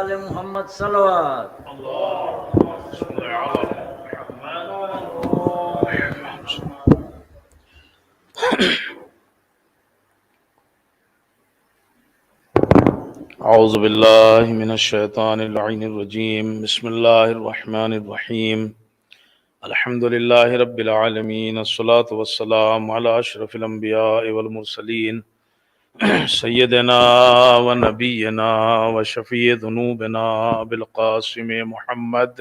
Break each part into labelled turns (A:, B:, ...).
A: آل محمد صلوات
B: اعوذ باللہ من الشیطان اللعین الرجیم بسم اللہ الرحمن الرحیم الحمد للہ رب العالمین الصلاة والسلام علی اشرف الانبیاء والمرسلین سیدنا و نبینا و شفیع ذنوبنا بالقاسم محمد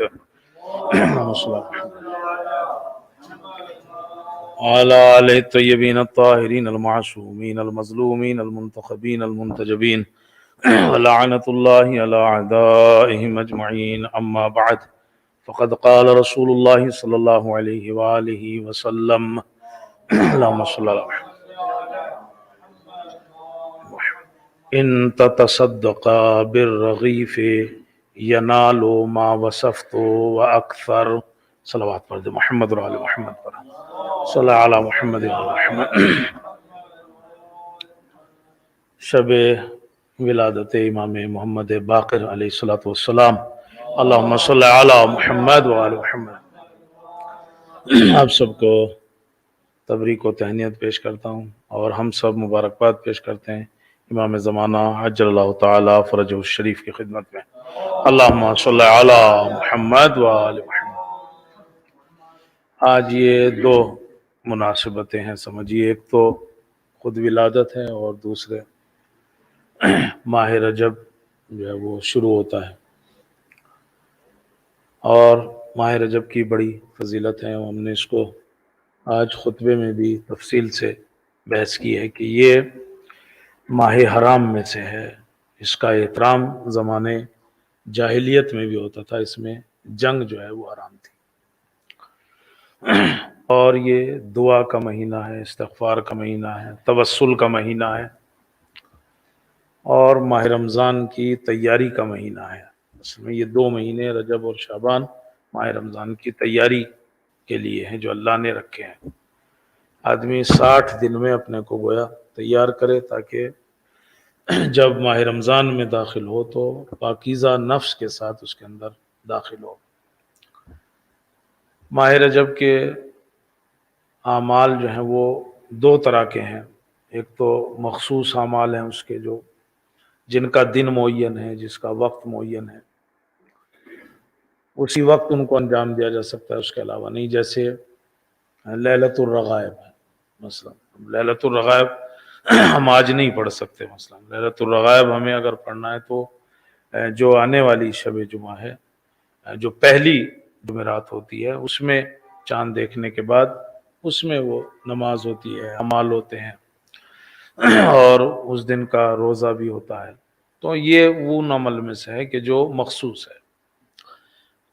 B: وعلى آلہ الطیبین الطاہرین المعصومین المظلومین المنتخبین المنتجبین ولعنت اللہ علی اعدائهم اجمعین اما بعد فقد قال رسول اللہ صلی اللہ علیہ وآلہ وسلم اللہم صلی اللہ علیہ ان تتصدق بالرغیف ینال ما وصفت واکثر صلوات پر دے محمد و آل محمد پر صلی اللہ علی محمد و محمد شب ولادت امام محمد باقر علیہ الصلوۃ والسلام اللہم صلی علی محمد و آل محمد۔ آپ سب کو تبریک و تہنیت پیش کرتا ہوں اور ہم سب مبارکباد پیش کرتے ہیں امام زمانہ عجل اللہ تعالی فرجہ الشریف کی خدمت میں۔ اللہم صلی علی محمد و آل محمد۔ آج یہ دو مناسبتیں ہیں سمجھیے، ایک تو خود ولادت ہے اور دوسرے ماہ رجب جو ہے وہ شروع ہوتا ہے، اور ماہ رجب کی بڑی فضیلت ہے۔ ہم نے اس کو آج خطبے میں بھی تفصیل سے بحث کی ہے کہ یہ ماہ حرام میں سے ہے، اس کا احترام زمانے جاہلیت میں بھی ہوتا تھا، اس میں جنگ جو ہے وہ حرام تھی، اور یہ دعا کا مہینہ ہے، استغفار کا مہینہ ہے، توسل کا مہینہ ہے، اور ماہ رمضان کی تیاری کا مہینہ ہے۔ اس میں یہ دو مہینے رجب اور شعبان ماہ رمضان کی تیاری کے لیے ہیں جو اللہ نے رکھے ہیں۔ آدمی 60 دن میں اپنے کو گویا تیار کرے تاکہ جب ماہ رمضان میں داخل ہو تو پاکیزہ نفس کے ساتھ اس کے اندر داخل ہو۔ ماہ رجب کے اعمال جو ہیں وہ دو طرح کے ہیں، ایک تو مخصوص اعمال ہیں اس کے جو جن کا دن معین ہے، جس کا وقت معین ہے، اسی وقت ان کو انجام دیا جا سکتا ہے، اس کے علاوہ نہیں، جیسے لیلۃ الرغائب ہے مثلا۔ لیلۃ الرغائب ہم آج نہیں پڑھ سکتے، مثلا لیلۃ الرغائب ہمیں اگر پڑھنا ہے تو جو آنے والی شب جمعہ ہے، جو پہلی جمعرات ہوتی ہے، اس میں چاند دیکھنے کے بعد اس میں وہ نماز ہوتی ہے، اعمال ہوتے ہیں، اور اس دن کا روزہ بھی ہوتا ہے۔ تو یہ وہ عمل میں سے ہے کہ جو مخصوص ہے،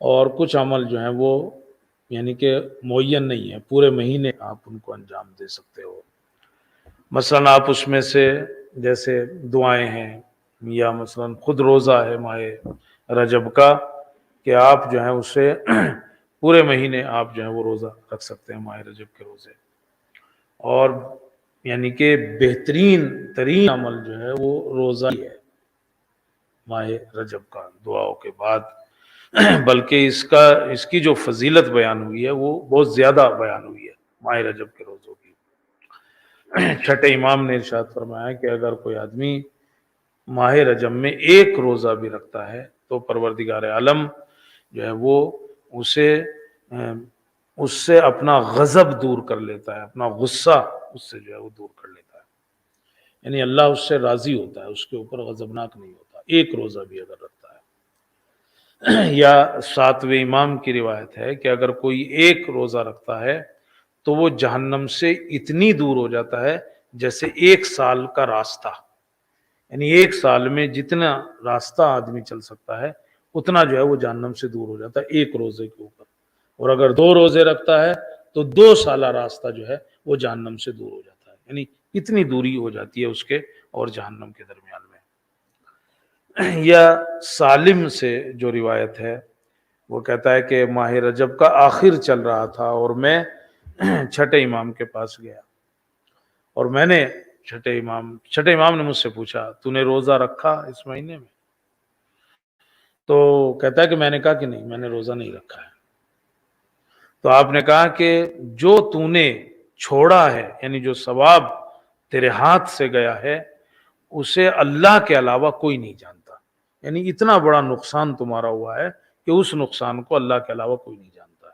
B: اور کچھ عمل جو ہیں وہ یعنی کہ معین نہیں ہے، پورے مہینے آپ ان کو انجام دے سکتے ہو۔ مثلا آپ اس میں سے جیسے دعائیں ہیں، یا مثلا خود روزہ ہے ماہ رجب کا کہ آپ جو ہیں اسے پورے مہینے آپ جو ہیں وہ روزہ رکھ سکتے ہیں، ماہ رجب کے روزے۔ اور یعنی کہ بہترین ترین عمل جو ہے وہ روزہ ہی ہے ماہ رجب کا دعاؤں کے بعد، بلکہ اس کی جو فضیلت بیان ہوئی ہے وہ بہت زیادہ بیان ہوئی ہے ماہ رجب کے روزوں کی۔ چھٹے امام نے ارشاد فرمایا کہ اگر کوئی آدمی ماہ رجب میں ایک روزہ بھی رکھتا ہے تو پروردگار عالم جو ہے وہ اس سے اپنا غضب دور کر لیتا ہے، اپنا غصہ اس سے جو ہے وہ دور کر لیتا ہے، یعنی اللہ اس سے راضی ہوتا ہے، اس کے اوپر غضبناک نہیں ہوتا ایک روزہ بھی اگر رکھتا ہے۔ یا 7ویں امام کی روایت ہے کہ اگر کوئی ایک روزہ رکھتا ہے تو وہ جہنم سے اتنی دور ہو جاتا ہے جیسے 1 سال کا راستہ، یعنی 1 سال میں جتنا راستہ آدمی چل سکتا ہے اتنا جو ہے وہ جہنم سے دور ہو جاتا ہے ایک روزے کے اوپر، اور اگر 2 روزے رکھتا ہے تو 2 سالہ راستہ جو ہے وہ جہنم سے دور ہو جاتا ہے، یعنی اتنی دوری ہو جاتی ہے اس کے اور جہنم کے درمیان میں۔ یا سالم سے جو روایت ہے وہ کہتا ہے کہ ماہ رجب کا آخر چل رہا تھا اور میں چھٹے امام کے پاس گیا، اور میں نے چھٹے امام نے مجھ سے پوچھا تو نے روزہ رکھا اس مہینے میں؟ تو کہتا ہے کہ میں نے کہا کہ نہیں، میں نے روزہ نہیں رکھا ہے۔ تو آپ نے کہا کہ جو تو نے چھوڑا ہے، یعنی جو ثواب تیرے ہاتھ سے گیا ہے، اسے اللہ کے علاوہ کوئی نہیں جانتا، یعنی اتنا بڑا نقصان تمہارا ہوا ہے کہ اس نقصان کو اللہ کے علاوہ کوئی نہیں جانتا ہے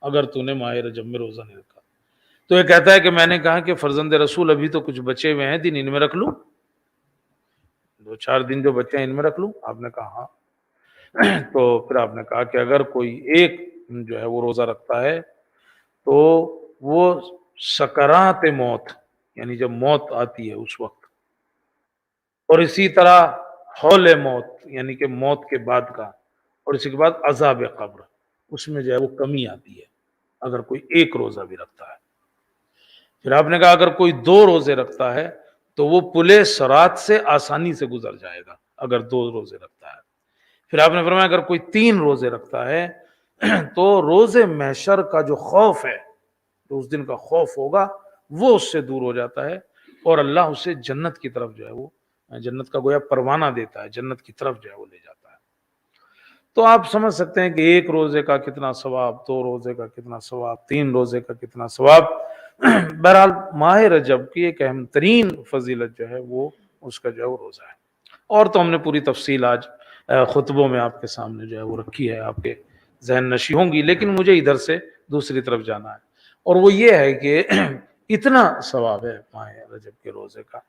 B: اگر تو نے ماہ رجب میں روزہ نہیں رکھا۔ تو یہ کہتا ہے کہ میں نے کہا کہ فرزند رسول ابھی تو کچھ بچے ہوئے ہیں دن، ان میں رکھ لوں، 2-4 دن جو بچے ہیں ان میں رکھ لوں؟ آپ نے کہا ہاں۔ تو پھر آپ نے کہا کہ اگر کوئی ایک جو ہے وہ روزہ رکھتا ہے تو وہ سکرات موت، یعنی جب موت آتی ہے اس وقت، اور اسی طرح حول موت یعنی کہ موت کے بعد کا، اور اسی کے بعد عذاب قبر، اس میں جو ہے وہ کمی آتی ہے اگر کوئی ایک روزہ بھی رکھتا ہے۔ پھر آپ نے کہا اگر کوئی 2 روزے رکھتا ہے تو وہ پلے سرات سے آسانی سے گزر جائے گا اگر 2 روزے رکھتا ہے۔ پھر آپ نے فرمایا اگر کوئی 3 روزے رکھتا ہے تو روز محشر کا جو خوف ہے، تو اس دن کا خوف ہوگا، وہ اس سے دور ہو جاتا ہے، اور اللہ اسے جنت کی طرف جو ہے وہ جنت کا گویا پروانہ دیتا ہے، جنت کی طرف جو ہے وہ لے جاتا ہے۔ تو آپ سمجھ سکتے ہیں کہ 1 روزے کا کتنا ثواب، 2 روزے کا کتنا ثواب، 3 روزے کا کتنا ثواب۔ بہرحال ماہ رجب کی ایک اہم ترین فضیلت جو ہے وہ اس کا جو ہے وہ روزہ ہے، اور تو ہم نے پوری تفصیل آج خطبوں میں آپ کے سامنے جو ہے وہ رکھی ہے، آپ کے ذہن نشی ہوں گی، لیکن مجھے ادھر سے دوسری طرف جانا ہے، اور وہ یہ ہے کہ اتنا ثواب ہے ماہ رجب کے روزے کا،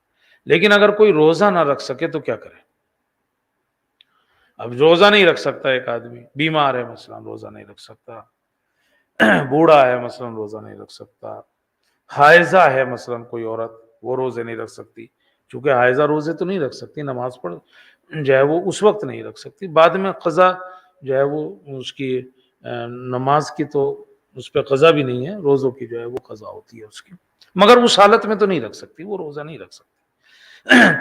B: لیکن اگر کوئی روزہ نہ رکھ سکے تو کیا کرے؟ اب روزہ نہیں رکھ سکتا ایک آدمی، بیمار ہے مثلا روزہ نہیں رکھ سکتا، بوڑھا ہے مثلا روزہ نہیں رکھ سکتا، حائضہ ہے مثلا کوئی عورت، وہ روزے نہیں رکھ سکتی، چونکہ حائضہ روزے تو نہیں رکھ سکتی، نماز پڑھ جو ہے وہ اس وقت نہیں رکھ سکتی، بعد میں قضا جو ہے وہ اس کی نماز کی تو اس پہ قضا بھی نہیں ہے، روزوں کی جو ہے وہ قضا ہوتی ہے اس کی، مگر اس حالت میں تو نہیں رکھ سکتی، وہ روزہ نہیں رکھ سکتی۔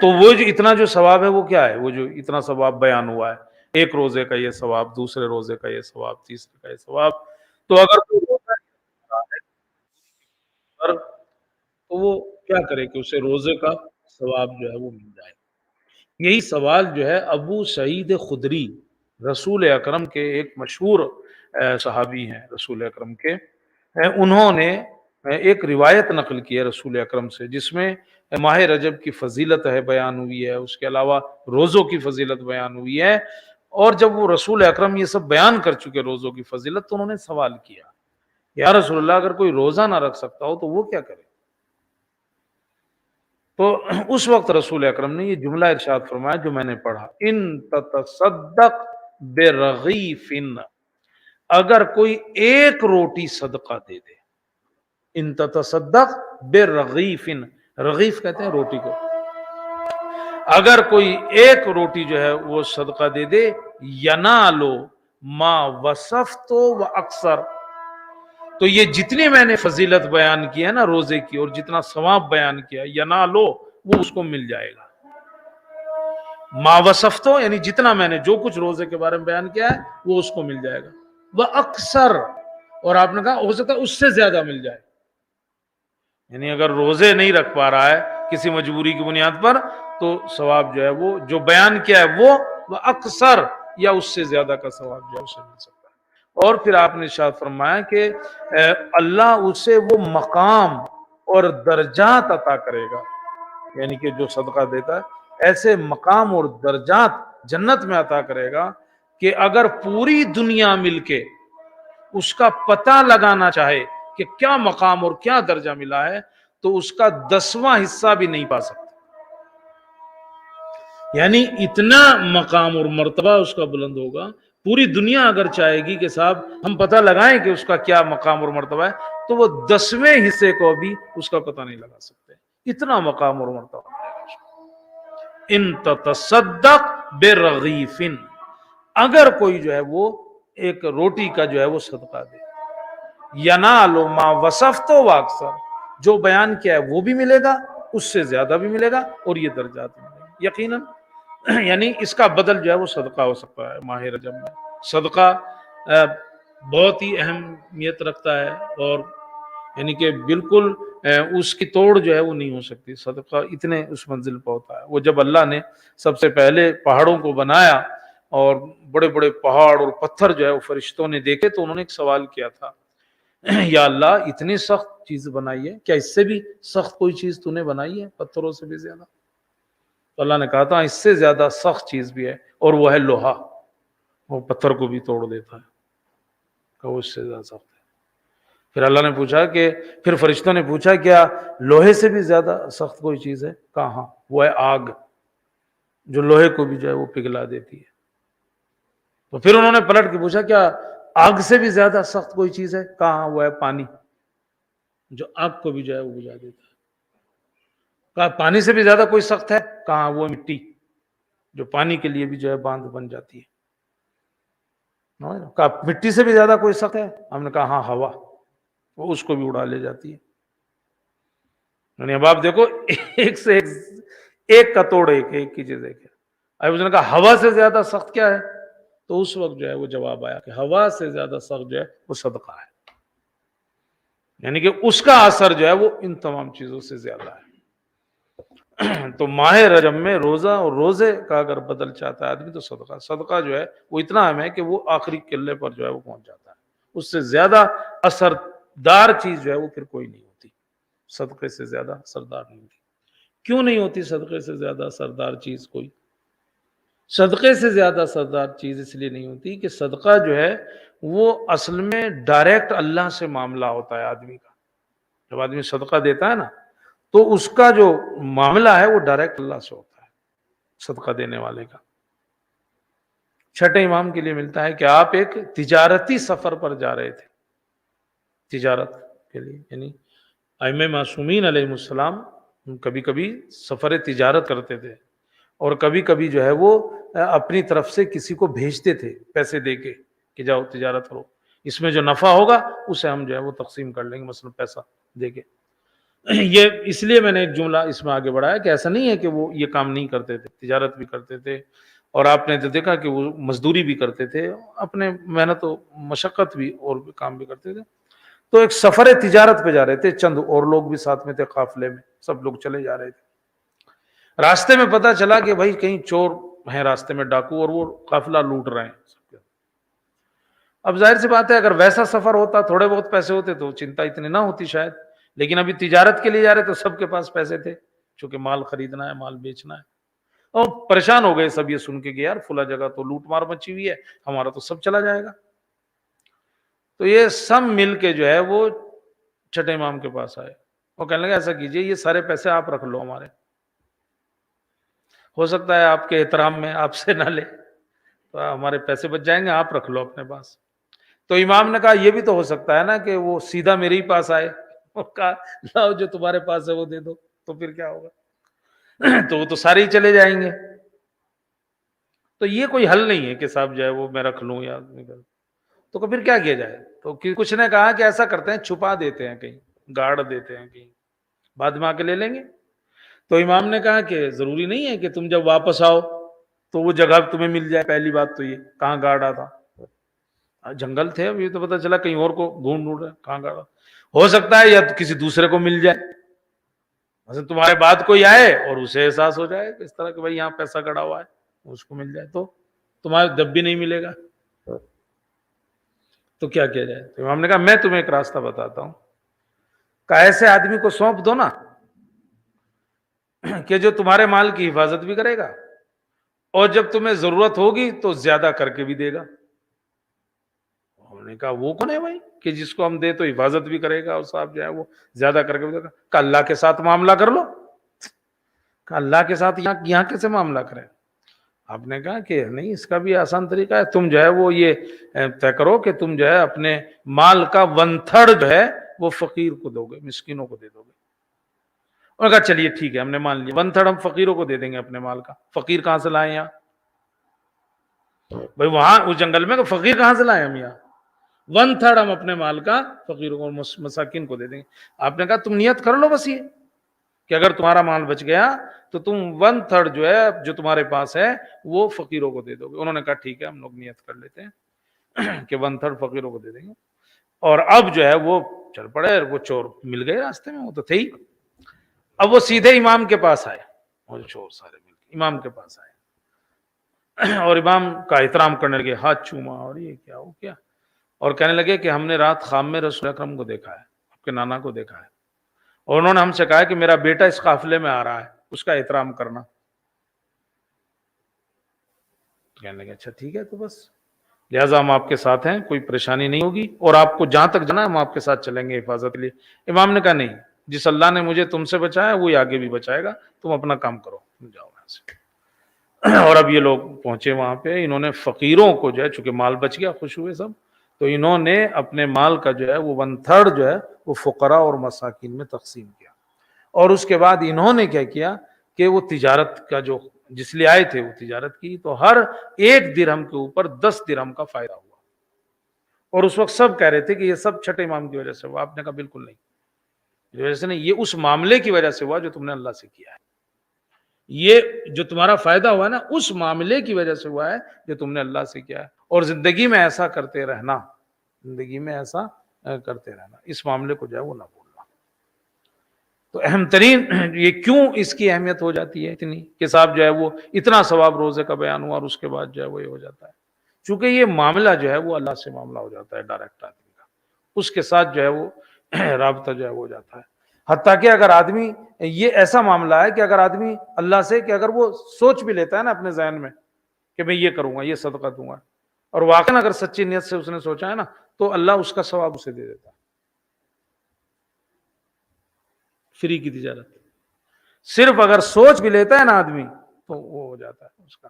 B: تو وہ جو اتنا جو ثواب ہے وہ کیا ہے؟ وہ جو اتنا ثواب بیان ہوا ہے، ایک روزے کا یہ ثواب، دوسرے روزے کا یہ ثواب، تیسرے کا یہ ثواب، تو اگر کوئی روزہ نہیں رکھ رہا ہے تو وہ کیا کرے کہ اسے روزے کا ثواب جو ہے وہ مل جائے۔ یہی سوال جو ہے ابو سعید خدری، رسول اکرم کے ایک مشہور صحابی ہیں رسول اکرم کے، انہوں نے ایک روایت نقل کی ہے رسول اکرم سے، جس میں ماہ رجب کی فضیلت ہے بیان ہوئی ہے، اس کے علاوہ روزوں کی فضیلت بیان ہوئی ہے، اور جب وہ رسول اکرم یہ سب بیان کر چکے روزوں کی فضیلت، تو انہوں نے سوال کیا یا رسول اللہ اگر کوئی روزہ نہ رکھ سکتا ہو تو وہ کیا کرے؟ تو اس وقت رسول اکرم نے یہ جملہ ارشاد فرمایا جو میں نے پڑھا، ان تتصدق برغیف، اگر کوئی ایک روٹی صدقہ دے دے، ان تتصدق برغیف، رغیف کہتے ہیں روٹی کو، اگر کوئی ایک روٹی جو ہے وہ صدقہ دے دے، ینالو ما وصفت و اکثر، تو یہ جتنی میں نے فضیلت بیان کی ہے نا روزے کی، اور جتنا ثواب بیان کیا، ینالو وہ اس کو مل جائے گا، ما وصفتو یعنی جتنا میں نے جو کچھ روزے کے بارے میں بیان کیا ہے وہ اس کو مل جائے گا، وہ اکثر، اور آپ نے کہا ہو سکتا ہے اس سے زیادہ مل جائے، یعنی اگر روزے نہیں رکھ پا رہا ہے کسی مجبوری کی بنیاد پر تو ثواب جو ہے وہ جو بیان کیا ہے وہ اکثر یا اس سے زیادہ کا ثواب جو ہے اسے مل سکتا ہے۔ اور پھر آپ نے ارشاد فرمایا کہ اللہ اسے وہ مقام اور درجات عطا کرے گا، یعنی کہ جو صدقہ دیتا ہے ایسے مقام اور درجات جنت میں عطا کرے گا کہ اگر پوری دنیا مل کے اس کا پتہ لگانا چاہے کہ کیا مقام اور کیا درجہ ملا ہے تو اس کا 10واں حصہ بھی نہیں پا سکتا، یعنی اتنا مقام اور مرتبہ اس کا بلند ہوگا، پوری دنیا اگر چاہے گی کہ صاحب ہم پتہ لگائیں کہ اس کا کیا مقام اور مرتبہ ہے تو وہ 10ویں حصے کو بھی اس کا پتہ نہیں لگا سکتے، اتنا مقام اور مرتبہ ہے۔ ان تتصدق برغیف، اگر کوئی جو ہے وہ ایک روٹی کا جو ہے وہ صدقہ دے، ینالو ما وصفت و اکثر، جو بیان کیا ہے وہ بھی ملے گا، اس سے زیادہ بھی ملے گا، اور یہ درجات بھی ملے گا یقیناً۔ یعنی اس کا بدل جو ہے وہ صدقہ ہو سکتا ہے ماہ رجب میں، صدقہ بہت ہی اہمیت رکھتا ہے، اور یعنی کہ بالکل اس کی توڑ جو ہے وہ نہیں ہو سکتی، صدقہ اتنے اس منزل پہ ہوتا ہے۔ وہ جب اللہ نے سب سے پہلے پہاڑوں کو بنایا اور بڑے بڑے پہاڑ اور پتھر جو ہے وہ فرشتوں نے دیکھے تو انہوں نے ایک سوال کیا تھا، یا اللہ اتنی سخت چیز بنائی ہے، کیا اس سے بھی سخت کوئی چیز تو نے بنائی ہے پتھروں سے بھی زیادہ؟ تو اللہ نے کہا تھا اس سے زیادہ سخت چیز بھی ہے، اور وہ ہے لوہا، وہ پتھر کو بھی توڑ دیتا ہے، کہ وہ اس سے زیادہ سخت ہے۔ پھر اللہ نے پوچھا کہ پھر فرشتوں نے پوچھا کیا لوہے سے بھی زیادہ سخت کوئی چیز ہے؟ کہا ہاں، وہ ہے آگ، جو لوہے کو بھی جو ہے وہ پگھلا دیتی ہے۔ تو پھر انہوں نے پلٹ کے پوچھا کیا آگ سے بھی زیادہ سخت کوئی چیز ہے؟ کہا ہاں، وہ ہے پانی، جو آگ کو بھی جو ہے وہ بجھا دیتا ہے۔ کہا پانی سے بھی زیادہ کوئی سخت ہے؟ کہا وہ مٹی، جو پانی کے لیے بھی جو ہے باندھ بن جاتی ہے۔ کہا مٹی سے بھی زیادہ کوئی سخت ہے؟ ہم نے کہا ہاں ہوا، وہ اس کو بھی اڑا لے جاتی ہے۔ یعنی اب آپ دیکھو ایک سے ایک کا توڑ ایک کی چیز ایک ہے۔ اب اس نے کہا ہوا سے زیادہ سخت کیا ہے؟ تو اس وقت جو ہے وہ جواب آیا کہ ہوا سے زیادہ سخت جو ہے وہ صدقہ ہے، یعنی کہ اس کا اثر جو ہے وہ ان تمام چیزوں سے زیادہ ہے۔ تو ماہ رجب میں روزہ اور روزے کا اگر بدل چاہتا ہے آدمی تو صدقہ جو ہے وہ اتنا اہم ہے کہ وہ آخری قلے پر جو ہے وہ پہنچ جاتا ہے، اس سے زیادہ اثردار چیز جو ہے وہ پھر کوئی نہیں ہوتی، صدقے سے زیادہ اثردار نہیں ہوتی۔ کیوں نہیں ہوتی صدقے سے زیادہ اثردار چیز کوئی؟ صدقے سے زیادہ اثردار چیز اس لیے نہیں ہوتی کہ صدقہ جو ہے وہ اصل میں ڈائریکٹ اللہ سے معاملہ ہوتا ہے آدمی کا۔ جب آدمی صدقہ دیتا ہے نا تو اس کا جو معاملہ ہے وہ ڈائریکٹ اللہ سے ہوتا ہے، صدقہ دینے والے کا۔ چھٹے امام کے لیے ملتا ہے کہ آپ ایک تجارتی سفر پر جا رہے تھے، تجارت کے لیے، یعنی ائمہ معصومین علیہ السلام کبھی کبھی سفر تجارت کرتے تھے، اور کبھی کبھی جو ہے وہ اپنی طرف سے کسی کو بھیجتے تھے پیسے دے کے کہ جاؤ تجارت کرو، اس میں جو نفع ہوگا اسے ہم جو ہے وہ تقسیم کر لیں گے، مثلا پیسہ دے کے۔ یہ اس لیے میں نے ایک جملہ اس میں آگے بڑھایا کہ ایسا نہیں ہے کہ وہ یہ کام نہیں کرتے تھے، تجارت بھی کرتے تھے، اور آپ نے تو دیکھا کہ وہ مزدوری بھی کرتے تھے، اپنے محنت و مشقت بھی اور بھی کام بھی کرتے تھے۔ تو ایک سفر تجارت پہ جا رہے تھے، چند اور لوگ بھی ساتھ میں تھے قافلے میں، سب لوگ چلے جا رہے تھے۔ راستے میں پتہ چلا کہ بھائی کہیں چور ہیں راستے میں، ڈاکو، اور وہ قافلہ لوٹ رہے ہیں۔ اب ظاہر سی بات ہے اگر ویسا سفر ہوتا، تھوڑے بہت پیسے ہوتے تو چنتا اتنی نہ ہوتی شاید، لیکن ابھی تجارت کے لیے جا رہے تو سب کے پاس پیسے تھے، چونکہ مال خریدنا ہے، مال بیچنا ہے، اور پریشان ہو گئے سب یہ سن کے کہ یار فلاں جگہ تو لوٹ مار مچی ہوئی ہے، ہمارا تو سب چلا جائے گا۔ تو یہ سب مل کے جو ہے وہ چھٹے امام کے پاس آئے، وہ کہنے لگے ایسا کیجئے یہ سارے پیسے آپ رکھ لو، ہمارے ہو سکتا ہے آپ کے احترام میں آپ سے نہ لے، تو ہمارے پیسے بچ جائیں گے، آپ رکھ لو اپنے پاس۔ تو امام نے کہا یہ بھی تو ہو سکتا ہے نا کہ وہ سیدھا میرے ہی پاس آئے، وہ کہا لاؤ جو تمہارے پاس ہے وہ دے دو، تو پھر کیا ہوگا؟ تو وہ تو سارے ہی چلے جائیں گے۔ تو یہ کوئی حل نہیں ہے کہ صاحب جو ہے وہ میں رکھ لوں یا تو پھر کیا کیا جائے؟ تو کچھ نے کہا کہ ایسا کرتے ہیں چھپا دیتے ہیں کہیں، گاڑ دیتے ہیں کہیں، بعد میں آ کے لے لیں گے۔ تو امام نے کہا کہ ضروری نہیں ہے کہ تم جب واپس آؤ تو وہ جگہ تمہیں مل جائے، پہلی بات تو یہ کہاں گاڑا تھا، جنگل تھے، اب یہ تو پتہ چلا کہیں اور کو ڈھونڈ رہے، کہاں گاڑا ہو سکتا ہے، یا کسی دوسرے کو مل جائے، مثلا تمہارے بعد کوئی آئے اور اسے احساس ہو جائے اس طرح کہ بھائی یہاں پیسہ گڑا ہوا ہے، اس کو مل جائے تو تمہارے جب بھی نہیں ملے گا، تو کیا کیا جائے؟ تو امام نے کہا میں تمہیں ایک راستہ بتاتا ہوں، کہ ایسے آدمی کو سونپ دو نا کہ جو تمہارے مال کی حفاظت بھی کرے گا، اور جب تمہیں ضرورت ہوگی تو زیادہ کر کے بھی دے گا۔ انہوں نے کہا وہ کون ہے بھائی کہ جس کو ہم دے تو حفاظت بھی کرے گا اور صاحب جو ہے وہ زیادہ کر کے بھی دے گا؟ کہ اللہ کے ساتھ معاملہ کر لو۔ کہ اللہ کے ساتھ یہاں کیسے معاملہ کریں؟ آپ نے کہا کہ نہیں، اس کا بھی آسان طریقہ ہے، تم جو ہے وہ یہ طے کرو کہ تم جو ہے اپنے مال کا 1/3 جو ہے وہ فقیر کو دو گے، مسکینوں کو دے دو گے۔ انہوں نے کہا چلیے ٹھیک ہے، ہم نے مان لیا، 1/3 ہم فقیروں کو دے دیں گے اپنے مال کا۔ فقیر کہاں سے لائیں یہاں بھائی؟ وہاں اس جنگل میں فقیر کہاں سے لائیں ہم یہاں؟ 1/3 ہم اپنے مال کا فقیروں کو، مساکین کو دے دیں گے۔ آپ نے کہا تم نیت کر لو بس یہ کہ اگر تمہارا مال بچ گیا تو تم 1/3 جو ہے جو تمہارے پاس ہے وہ فقیروں کو دے دو گے۔ انہوں نے کہا ٹھیک ہے، ہم لوگ نیت کر لیتے ہیں کہ 1/3 فقیروں کو دے دیں گے۔ اور اب جو ہے وہ چل پڑے، وہ چور مل گئے راستے میں، وہ تو تھے ہی۔ اب وہ سیدھے امام کے پاس آئے، وہ چور سارے مل کے امام کے پاس آئے، اور امام کا احترام کرنے لگے، ہاتھ چوما اور یہ کیا وہ کیا، اور کہنے لگے کہ ہم نے رات خواب میں رسول اکرم کو دیکھا ہے، آپ کے نانا کو دیکھا ہے، اور انہوں نے ہم سے کہا کہ میرا بیٹا اس قافلے میں آ رہا ہے، اس کا احترام کرنا۔ کہنے لگے اچھا ٹھیک ہے، تو بس لہٰذا ہم آپ کے ساتھ ہیں، کوئی پریشانی نہیں ہوگی، اور آپ کو جہاں تک جانا ہے ہم آپ کے ساتھ چلیں گے حفاظت کے لیے۔ امام نے کہا نہیں، جس اللہ نے مجھے تم سے بچایا وہی آگے بھی بچائے گا، تم اپنا کام کرو، تم جاؤ یہاں سے۔ اور اب یہ لوگ پہنچے وہاں پہ، انہوں نے فقیروں کو جو ہے، چونکہ مال بچ گیا، خوش ہوئے سب، تو انہوں نے اپنے مال کا جو ہے وہ 1/3 جو ہے وہ فقراء اور مساکین میں تقسیم کیا۔ اور اس کے بعد انہوں نے کیا کیا کہ وہ تجارت کا جو جس لیے آئے تھے وہ تجارت کی، تو ہر 1 درہم کے اوپر 10 درہم کا فائدہ ہوا۔ اور اس وقت سب کہہ رہے تھے کہ یہ سب چھٹے امام کی وجہ سے ہوا، آپ نے کہا بالکل نہیں، اس وجہ سے نہیں، یہ اس معاملے کی وجہ سے ہوا جو تم نے اللہ سے کیا ہے، یہ جو تمہارا فائدہ ہوا نا اس معاملے کی وجہ سے ہوا ہے جو تم نے اللہ سے کیا ہے، اور زندگی میں ایسا کرتے رہنا، زندگی میں ایسا کرتے رہنا، اس معاملے کو جو ہے وہ نہ بھولنا۔ تو اہم ترین یہ کیوں اس کی اہمیت ہو جاتی ہے اتنی کہ صاحب جو ہے وہ اتنا ثواب روزے کا بیان ہوا اور اس کے بعد جو ہے وہ یہ ہو جاتا ہے، چونکہ یہ معاملہ جو ہے وہ اللہ سے معاملہ ہو جاتا ہے ڈائریکٹ آدمی کا، اس کے ساتھ جو ہے وہ رابطہ جو ہے وہ جاتا ہے۔ حتیٰ کہ اگر آدمی یہ ایسا معاملہ ہے کہ اگر آدمی اللہ سے کہ اگر وہ سوچ بھی لیتا ہے نا اپنے ذہن میں کہ میں یہ کروں گا، یہ صدقہ دوں گا، اور واقعا اگر سچی نیت سے اس نے سوچا ہے نا تو اللہ اس کا ثواب اسے دے دیتا ہے۔ فری کی تجارت صرف اگر سوچ بھی لیتا ہے نا آدمی تو وہ ہو جاتا ہے اس کا۔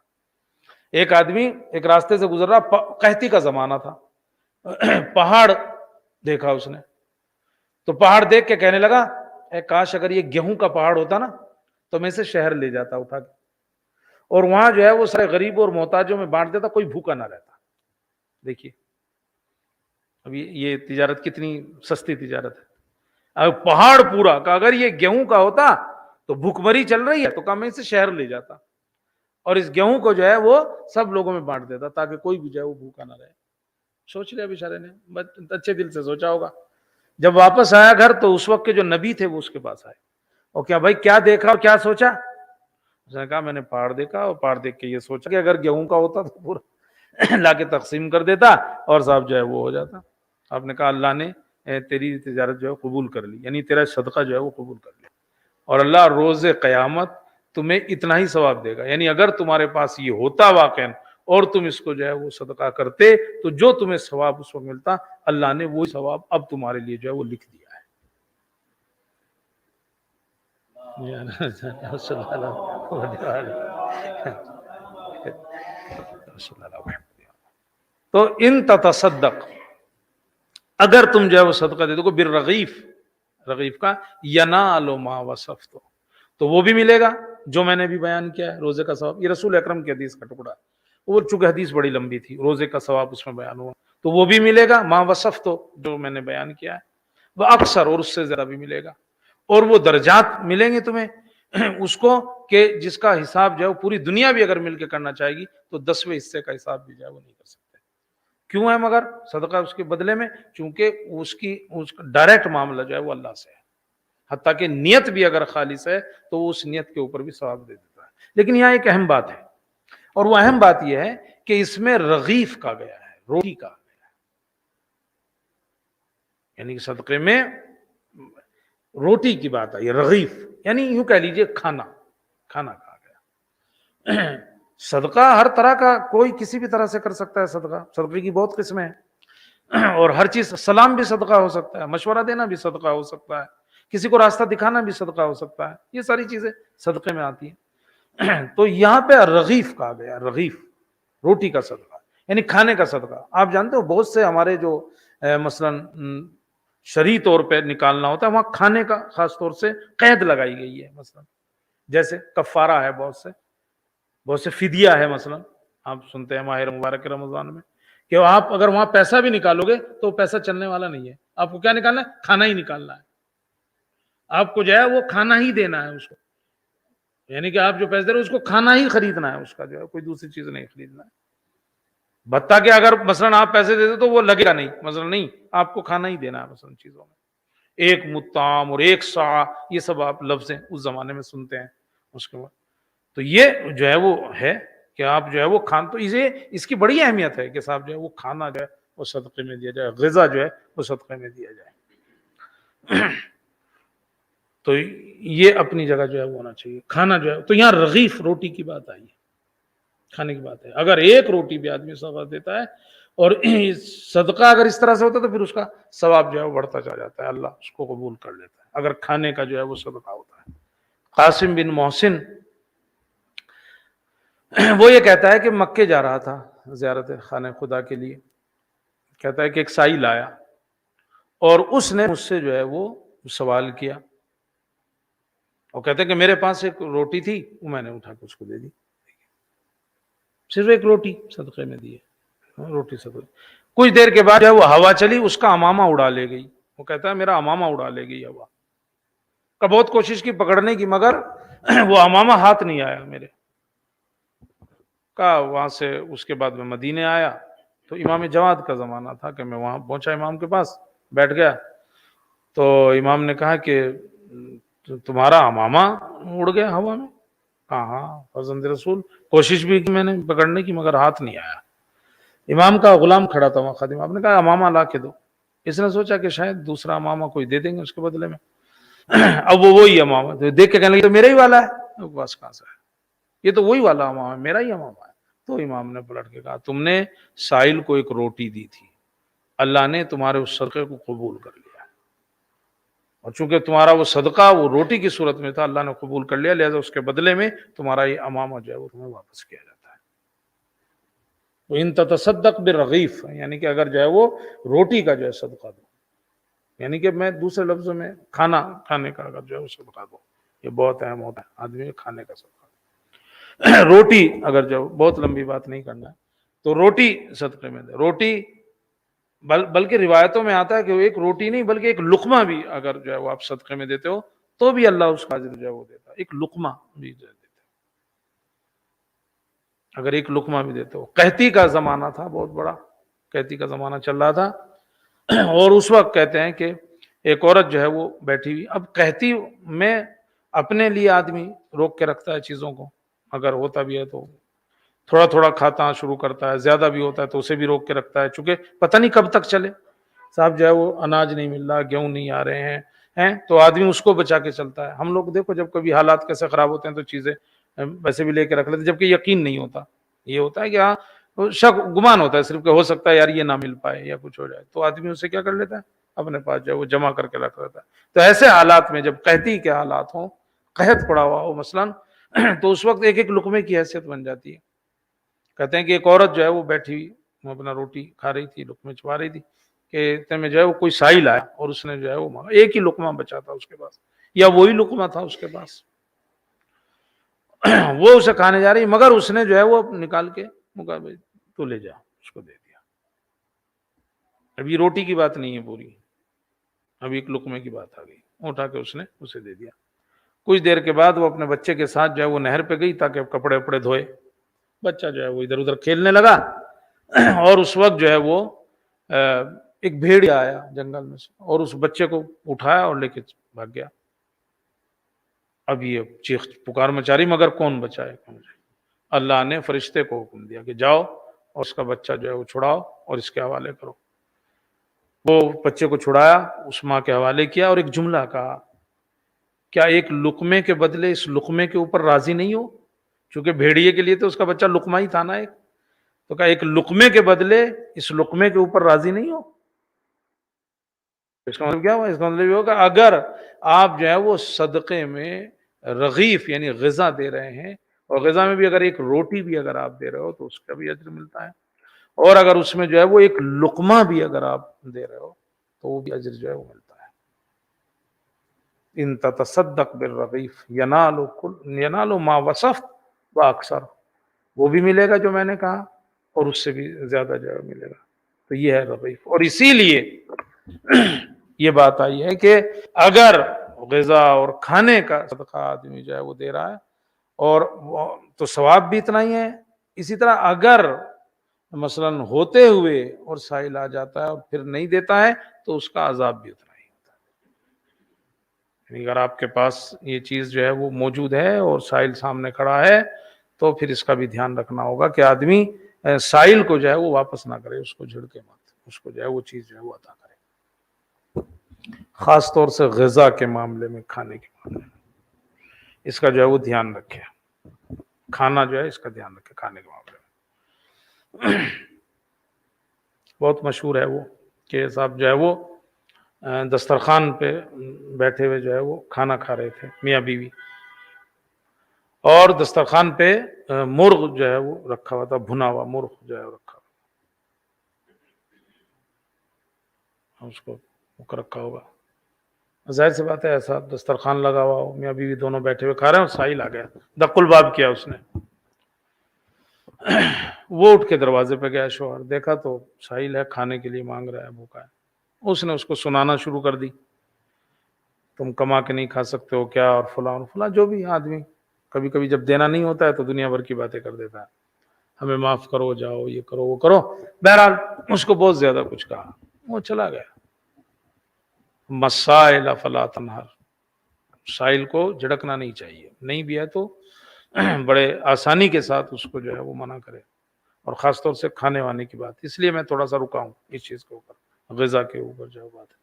B: ایک آدمی ایک راستے سے گزر رہا، قحطی کا زمانہ تھا، پہاڑ دیکھا اس نے، تو پہاڑ دیکھ کے کہنے لگا اے کاش اگر یہ گیہوں کا پہاڑ ہوتا نا تو میں اسے شہر لے جاتا اٹھا کے، اور وہاں جو ہے وہ سارے غریب اور محتاجوں میں بانٹ دیتا، کوئی بھوکا نہ رہتا۔ دیکھیے اب یہ تجارت کتنی سستی تجارت ہے۔ اب پہاڑ پورا کہ اگر یہ گیہوں کا ہوتا تو بھوک مری چل رہی ہے تو کہا میں اسے شہر لے جاتا، اور اس گیہوں کو جو ہے وہ سب لوگوں میں بانٹ دیتا تاکہ کوئی بھی جو ہے وہ بھوکا نہ رہے۔ سوچ لیا بیچارے نے، اچھے دل سے سوچا ہوگا۔ جب واپس آیا گھر تو اس وقت کے جو نبی تھے وہ اس کے پاس آئے، اور کیا بھائی کیا دیکھا اور کیا سوچا؟ اس نے کہا میں نے پہاڑ دیکھا اور پہاڑ دیکھ کے یہ سوچا کہ اگر گیہوں کا ہوتا تو پورا لا کے تقسیم کر دیتا اور صاحب جو ہے وہ ہو جاتا۔ آپ نے کہا اللہ نے تیری تجارت جو ہے قبول کر لی، یعنی تیرا صدقہ جو ہے وہ قبول کر لیا، اور اللہ روز قیامت تمہیں اتنا ہی ثواب دے گا، یعنی اگر تمہارے پاس یہ ہوتا واقعا اور تم اس کو جو ہے وہ صدقہ کرتے تو جو تمہیں ثواب اس وقت ملتا اللہ نے وہی ثواب اب تمہارے لیے جو ہے وہ لکھ دیا ہے۔ تو ان تتصدق، اگر تم جو ہے وہ صدقہ دے دو بالرغیف، رغیف کا ینال ما وصفت، تو وہ بھی ملے گا جو میں نے بھی بیان کیا ہے روزے کا ثواب۔ یہ رسول اکرم کی حدیث کا ٹکڑا، وہ چونکہ حدیث بڑی لمبی تھی، روزے کا ثواب اس میں بیان ہوا، تو وہ بھی ملے گا ما وصفت جو میں نے بیان کیا ہے، وہ اکثر اور اس سے زیادہ بھی ملے گا، اور وہ درجات ملیں گے تمہیں اس کو کہ جس کا حساب جو ہے پوری دنیا بھی اگر مل کے کرنا چاہے گی تو 10ویں حصے کا حساب بھی جو ہے وہ نہیں کر سکتے۔ کیوں ہے مگر صدقہ اس کے بدلے میں؟ چونکہ اس کا ڈائریکٹ معاملہ جو ہے وہ اللہ سے ہے، حتیٰ کہ نیت بھی اگر خالص ہے تو وہ اس نیت کے اوپر بھی ثواب دے دیتا ہے۔ لیکن یہاں ایک اہم بات ہے، اور وہ اہم بات یہ ہے کہ اس میں رغیف کا گیا ہے، روٹی کا گیا ہے، یعنی کہ صدقے میں روٹی کی بات آئی، رغیف یعنی یوں کہہ لیجئے کھانا کہا گیا۔ صدقہ ہر طرح کا کوئی کسی بھی طرح سے کر سکتا ہے، صدقے کی بہت قسمیں ہیں، اور ہر چیز، سلام بھی صدقہ ہو سکتا ہے، مشورہ دینا بھی صدقہ ہو سکتا ہے، کسی کو راستہ دکھانا بھی صدقہ ہو سکتا ہے، یہ ساری چیزیں صدقے میں آتی ہیں۔ تو یہاں پہ رغیف کہا گیا، رغیف روٹی کا صدقہ یعنی کھانے کا صدقہ۔ آپ جانتے ہو بہت سے ہمارے جو مثلاً شرعی طور پہ نکالنا ہوتا ہے وہاں کھانے کا خاص طور سے قید لگائی گئی ہے، مثلا جیسے کفارہ ہے، بہت سے فدیہ ہے، مثلا آپ سنتے ہیں ماہ مبارک رمضان میں کہ آپ اگر وہاں پیسہ بھی نکالو گے تو پیسہ چلنے والا نہیں ہے، آپ کو کیا نکالنا ہے؟ کھانا ہی نکالنا ہے، آپ کو جو ہے وہ کھانا ہی دینا ہے اس کو، یعنی کہ آپ جو پیسے دے رہے اس کو کھانا ہی خریدنا ہے، اس کا جو ہے کوئی دوسری چیز نہیں خریدنا ہے۔ بتا کہ اگر مثلا آپ پیسے دے دو تو وہ لگے گا نہیں، مثلا نہیں، آپ کو کھانا ہی دینا ہے مثلا چیزوں میں۔ ایک متام اور ایک سا، یہ سب آپ لفظیں اس زمانے میں سنتے ہیں۔ اس کے بعد تو یہ جو ہے وہ ہے کہ آپ جو ہے وہ کھان تو اس کی بڑی اہمیت ہے کہ صاحب جو ہے وہ کھانا جو ہے وہ صدقے میں دیا جائے، غذا جو ہے وہ صدقے میں دیا جائے. تو یہ اپنی جگہ جو ہے وہ ہونا چاہیے. کھانا جو ہے تو یہاں رغیف روٹی کی بات آئی ہے، کھانے کی بات ہے. اگر ایک روٹی بھی آدمی صدقہ دیتا ہے اور صدقہ اگر اس طرح سے ہوتا ہے تو پھر اس کا ثواب جو ہے وہ بڑھتا چلا جاتا ہے، اللہ اس کو قبول کر لیتا ہے اگر کھانے کا جو ہے وہ صدقہ ہوتا ہے. قاسم بن محسن وہ یہ کہتا ہے کہ مکے جا رہا تھا زیارت خانہ خدا کے لیے. کہتا ہے کہ ایک سائل آیا اور اس نے مجھ سے جو ہے وہ سوال کیا، اور کہتے ہیں کہ میرے پاس ایک روٹی تھی، وہ میں نے اٹھا کے اس کو دے دی. صرف ایک روٹی صدقے میں دی ہے، روٹی صدقے. کچھ دیر کے بعد جو ہے وہ ہوا چلی، اس کا امامہ اڑا لے گئی. وہ کہتا ہے میرا امامہ اڑا لے گئی ہوا. کا بہت کوشش کی پکڑنے کی، مگر وہ امامہ ہاتھ نہیں آیا میرے کا. وہاں سے اس کے بعد میں مدینے آیا تو امام جواد کا زمانہ تھا کہ میں وہاں پہنچا امام کے پاس، بیٹھ گیا. تو امام نے کہا کہ تمہارا امامہ اڑ گیا ہوا میں. ہاں فرزند رسول، کوشش بھی کی میں نے پکڑنے کی مگر ہاتھ نہیں آیا. امام کا غلام کھڑا تھا وہاں خادم، آپ نے کہا امامہ لا کے دو. اس نے سوچا کہ شاید دوسرا امامہ کوئی دے دیں گے اس کے بدلے میں. اب وہ وہی امامہ دیکھ کے کہنے لگے تو میرا ہی والا ہے. بس کہاں سے ہے، یہ تو وہی والا امامہ ہے، میرا ہی امامہ ہے. تو امام نے پلٹ کے کہا تم نے سائل کو ایک روٹی دی تھی، اللہ نے تمہارے اس صدقے کو قبول کر لیا، اور چونکہ تمہارا وہ صدقہ وہ روٹی کی صورت میں تھا، اللہ نے قبول کر لیا، لہذا اس کے بدلے میں تمہارا یہ امامہ جو ہے وہ تمہیں واپس کیا جاتا ہے. تو ان تتصدق بالرغیف، یعنی کہ اگر جو ہے وہ روٹی کا جو ہے صدقہ دو، یعنی کہ میں دوسرے لفظوں میں کھانے کا اگر جو ہے وہ صدقہ دو، یہ بہت اہم ہوتا ہے آدمی کھانے کا صدقہ. روٹی اگر جو بہت لمبی بات نہیں کرنا ہے تو روٹی صدقے میں دے. روٹی بلکہ روایتوں میں آتا ہے کہ وہ ایک روٹی نہیں بلکہ ایک لقمہ بھی اگر جو ہے وہ آپ صدقے میں دیتے ہو تو بھی اللہ اس کا اجر جو ہے وہ دیتا ہے. ایک لقمہ بھی جو ہے دیتے ہو، اگر ایک لقمہ بھی دیتے ہو. قحطی کا زمانہ تھا، بہت بڑا قحطی کا زمانہ چل رہا تھا، اور اس وقت کہتے ہیں کہ ایک عورت جو ہے وہ بیٹھی ہوئی. اب قحطی میں اپنے لیے آدمی روک کے رکھتا ہے چیزوں کو، اگر ہوتا بھی ہے تو تھوڑا تھوڑا کھاتا شروع کرتا ہے، زیادہ بھی ہوتا ہے تو اسے بھی روک کے رکھتا ہے، چونکہ پتہ نہیں کب تک چلے. صاحب جو ہے وہ اناج نہیں مل رہا، گیہوں نہیں آ رہے ہیں تو آدمی اس کو بچا کے چلتا ہے. ہم لوگ دیکھو جب کبھی حالات کیسے خراب ہوتے ہیں تو چیزیں ویسے بھی لے کے رکھ لیتے، جبکہ یقین نہیں ہوتا. یہ ہوتا ہے کہ ہاں شک گمان ہوتا ہے صرف کہ ہو سکتا ہے یار یہ نہ مل پائے یا کچھ ہو جائے، تو آدمی اسے کیا کر لیتا ہے اپنے پاس جو ہے وہ جمع کر کے رکھ لیتا ہے. تو ایسے حالات میں جب قحطی کے حالات ہوں، قحط پڑا ہوا ہو مثلاً، تو اس وقت ایک ایک لقمے کی حیثیت بن جاتی ہے. کہتے ہیں کہ ایک عورت جو ہے وہ بیٹھی ہوئی، وہ اپنا روٹی کھا رہی تھی، لقمے چبا رہی تھی، کہ اتنے میں جو ہے وہ کوئی سائل آیا اور اس نے جو ہے وہ مانگا. ایک ہی لقمہ بچا تھا اس کے پاس، یا وہی لقمہ تھا اس کے پاس، وہ اسے کھانے جا رہی، مگر اس نے جو ہے وہ نکال کے مقابل تو لے جا، اس کو دے دیا. ابھی روٹی کی بات نہیں ہے پوری، ابھی ایک لقمے کی بات آ گئی، اٹھا کے اس نے اسے دے دیا. کچھ دیر کے بعد وہ اپنے بچے کے ساتھ جو ہے وہ نہر پہ گئی تاکہ کپڑے وپڑے دھوئے. بچہ جو ہے وہ ادھر ادھر کھیلنے لگا، اور اس وقت جو ہے وہ ایک بھیڑیا آیا جنگل میں سے اور اس بچے کو اٹھایا اور لے کے بھاگ گیا. اب یہ چیخ پکار مچاری مگر کون بچائے. اللہ نے فرشتے کو حکم دیا کہ جاؤ اور اس کا بچہ جو ہے وہ چھڑاؤ اور اس کے حوالے کرو. وہ بچے کو چھڑایا، اس ماں کے حوالے کیا، اور ایک جملہ کہا، کیا ایک لقمے کے بدلے اس لقمے کے اوپر راضی نہیں ہو؟ چونکہ بھیڑیے کے لیے تو اس کا بچہ لقمہ ہی تھا نا ایک، تو کہا ایک لقمے کے بدلے اس لقمے کے اوپر راضی نہیں ہو. اس کا مطلب کیا ہوا؟ اس کا مطلب یہ ہوگا اگر آپ جو ہے وہ صدقے میں رغیف یعنی غذا دے رہے ہیں، اور غذا میں بھی اگر ایک روٹی بھی اگر آپ دے رہے ہو تو اس کا بھی اجر ملتا ہے، اور اگر اس میں جو ہے وہ ایک لقمہ بھی اگر آپ دے رہے ہو تو وہ بھی اجر جو ہے وہ ملتا ہے. ان تتصدق بالرغیف ینال ما وصفت واکثر، وہ بھی ملے گا جو میں نے کہا اور اس سے بھی زیادہ جو ہے ملے گا. تو یہ ہے رغیف. اور اسی لیے یہ بات آئی ہے کہ اگر غذا اور کھانے کا صدقہ آدمی جو ہے وہ دے رہا ہے اور تو ثواب بھی اتنا ہی ہے. اسی طرح اگر مثلا ہوتے ہوئے اور سائل آ جاتا ہے اور پھر نہیں دیتا ہے تو اس کا عذاب بھی اتنا ہی ہوتا ہے. یعنی اگر آپ کے پاس یہ چیز جو ہے وہ موجود ہے اور سائل سامنے کھڑا ہے تو پھر اس کا بھی دھیان رکھنا ہوگا کہ آدمی سائل کو جو ہے وہ واپس نہ کرے، اس کو جھڑکے مت، اس کو جو ہے وہ چیز جو ہے وہ عطا کرے، خاص طور سے غذا کے معاملے میں، کھانے کے معاملے میں اس کا جو ہے وہ دھیان رکھے، کھانا جو ہے اس کا دھیان رکھے کھانے کے معاملے میں۔ بہت مشہور ہے وہ کہ صاحب جو ہے وہ دسترخوان پہ بیٹھے ہوئے جو ہے وہ کھانا کھا رہے تھے میاں بیوی، اور دسترخوان پہ مرغ جو ہے وہ رکھا ہوا تھا، بھنا ہوا مرغ جو ہے وہ رکھا ہوا، اس کو رکھا ہوگا، ظاہر سی بات ہے ایسا دسترخوان لگا ہوا ہو، میاں بیوی دونوں بیٹھے ہوئے کھا رہے ہیں، اور ساحل آ گیا، دق الباب کیا اس نے، وہ اٹھ کے دروازے پہ گیا، شوہر دیکھا تو ساحل ہے، کھانے کے لیے مانگ رہا ہے، بھوکا ہے، اس نے اس کو سنانا شروع کر دی، تم کما کے نہیں کھا سکتے ہو کیا، اور فلاں جو بھی آدمی کبھی کبھی جب دینا نہیں ہوتا ہے تو دنیا بھر کی باتیں کر دیتا ہے، ہمیں معاف کرو، جاؤ، یہ کرو وہ کرو، بہرحال اس کو بہت زیادہ کچھ کہا، وہ چلا گیا۔ مسائل فلا تنہر، سائل کو جھڑکنا نہیں چاہیے، نہیں بھی ہے تو بڑے آسانی کے ساتھ اس کو جو ہے وہ منع کرے، اور خاص طور سے کھانے وانے کی بات، اس لیے میں تھوڑا سا رکا ہوں اس چیز کے اوپر، غذا کے اوپر جو بات ہے،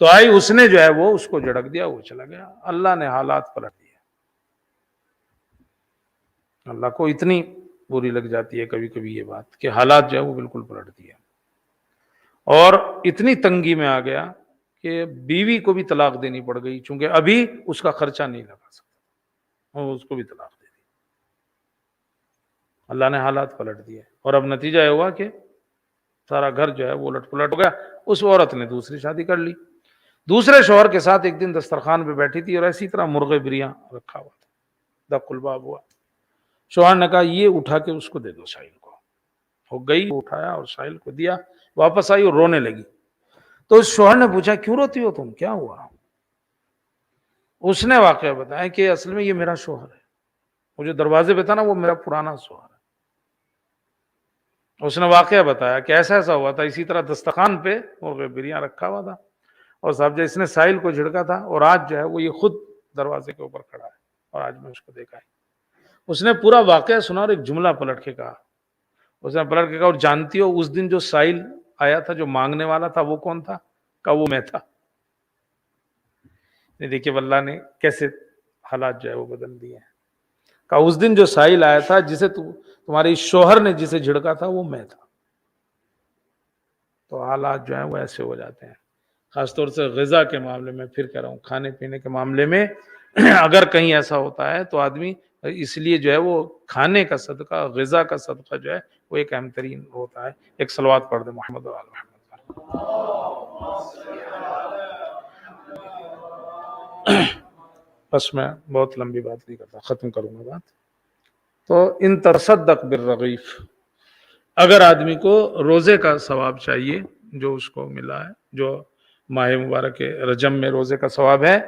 B: تو آئی اس نے جو ہے وہ اس کو جھڑک دیا، وہ چلا گیا، اللہ نے حالات پلٹ دیے، اللہ کو اتنی بری لگ جاتی ہے کبھی کبھی یہ بات کہ حالات جو ہے وہ بالکل پلٹ دیے، اور اتنی تنگی میں آ گیا کہ بیوی کو بھی طلاق دینی پڑ گئی، چونکہ ابھی اس کا خرچہ نہیں لگا سکتا، اور اس کو بھی طلاق دے دی، اللہ نے حالات پلٹ دیے، اور اب نتیجہ یہ ہوا کہ سارا گھر جو ہے وہ الٹ پلٹ ہو گیا، اس عورت نے دوسری شادی کر لی، دوسرے شوہر کے ساتھ ایک دن دسترخوان پہ بیٹھی تھی، اور اسی طرح مرغ بریاں رکھا ہوا تھا، دق الباب ہوا، شوہر نے کہا یہ اٹھا کے اس کو دے دو ساحل کو، ہو گئی، اٹھایا اور ساحل کو دیا، واپس آئی اور رونے لگی، تو اس شوہر نے پوچھا کیوں روتی ہو تم، کیا ہوا؟ اس نے واقعہ بتایا کہ اصل میں یہ میرا شوہر ہے، وہ جو دروازے پہ تھا نا وہ میرا پرانا شوہر ہے، اس نے واقعہ بتایا کہ ایسا ہوا تھا، اسی طرح دسترخوان پہ مرغ بریاں رکھا ہوا تھا، اور صاحب جو اس نے ساحل کو جھڑکا تھا، اور آج جو ہے وہ یہ خود دروازے کے اوپر کھڑا ہے، اور آج میں اس کو دیکھا ہے، اس نے پورا واقعہ سنا اور ایک جملہ پلٹ کے کہا، اس نے پلٹ کے کہا اور جانتی ہو اس دن جو ساحل آیا تھا جو مانگنے والا تھا وہ کون تھا؟ کہا وہ میں تھا۔ دیکھیے اللہ نے کیسے حالات جو ہے وہ بدل دیے ہیں، کہا اس دن جو ساحل آیا تھا جسے تمہارے شوہر نے جسے جھڑکا تھا وہ میں تھا، تو حالات جو ہیں وہ ایسے ہو جاتے ہیں، خاص طور سے غذا کے معاملے میں، پھر کہہ رہا ہوں کھانے پینے کے معاملے میں اگر کہیں ایسا ہوتا ہے تو آدمی اس لیے جو ہے وہ کھانے کا صدقہ، غذا کا صدقہ جو ہے وہ ایک اہم ترین ہوتا ہے۔ ایک صلوات پڑھ دیں محمد و آل محمد۔ بس میں بہت لمبی بات نہیں کرتا، ختم کروں گا بات۔ تو ان تصدق بالرغیف، اگر آدمی کو روزے کا ثواب چاہیے جو اس کو ملا ہے، جو ماہ مبارک رجب میں روزے کا ثواب ہے،